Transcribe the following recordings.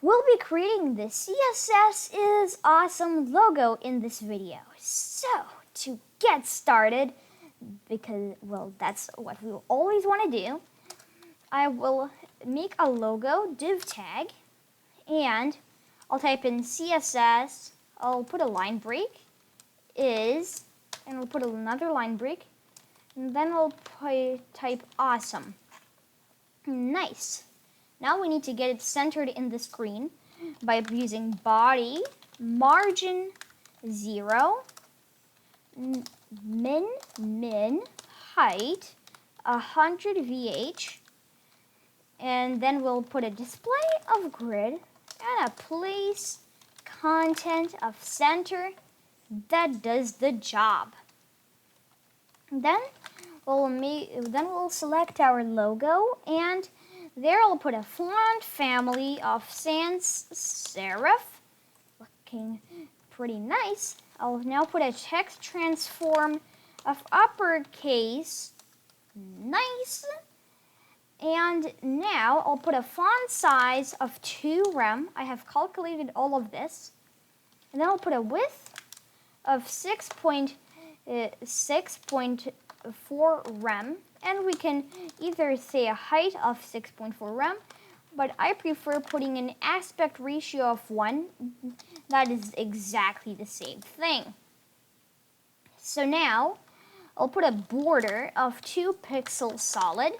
We'll be creating the CSS is awesome logo in this video. So, to get started, because, well, that's what we always want to do, I will make a logo div tag, and I'll type in CSS, I'll put a line break, and I'll put another line break, and then I'll type awesome. Nice. Now we need to get it centered in the screen by using body, margin 0, min, height, 100 VH, and then we'll put a display of grid and a place content of center that does the job. Then we'll select our logo, and there I'll put a font family of sans serif, looking pretty nice. I'll now put a text transform of uppercase, nice. And now I'll put a font size of 2 rem. I have calculated all of this. And then I'll put a width of 6.4 rem. And we can either say a height of 6.4 rem, but I prefer putting an aspect ratio of 1. That is exactly the same thing. So now I'll put a border of 2 pixels solid,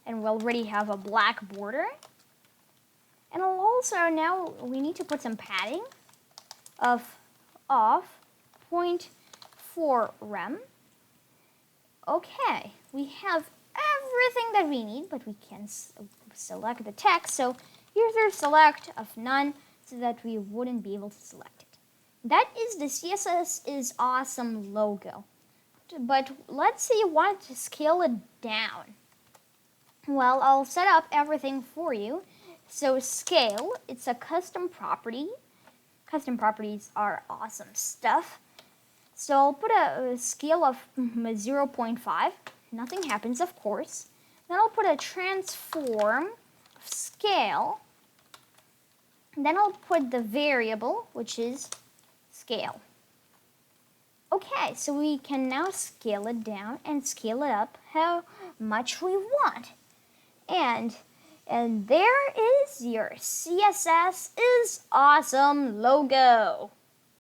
and we already have a black border. And I'll also, now we need to put some padding of 0.4 rem. Okay, we have everything that we need, but we can select the text. So here's our select of none, so that we wouldn't be able to select it. That is the CSS is awesome logo. But let's say you want to scale it down. Well, I'll set up everything for you. So scale, it's a custom property. Custom properties are awesome stuff. So I'll put a scale of 0.5. Nothing happens, of course. Then I'll put a transform of scale. Then I'll put the variable, which is scale. Okay, so we can now scale it down and scale it up how much we want. And there is your CSS is awesome logo.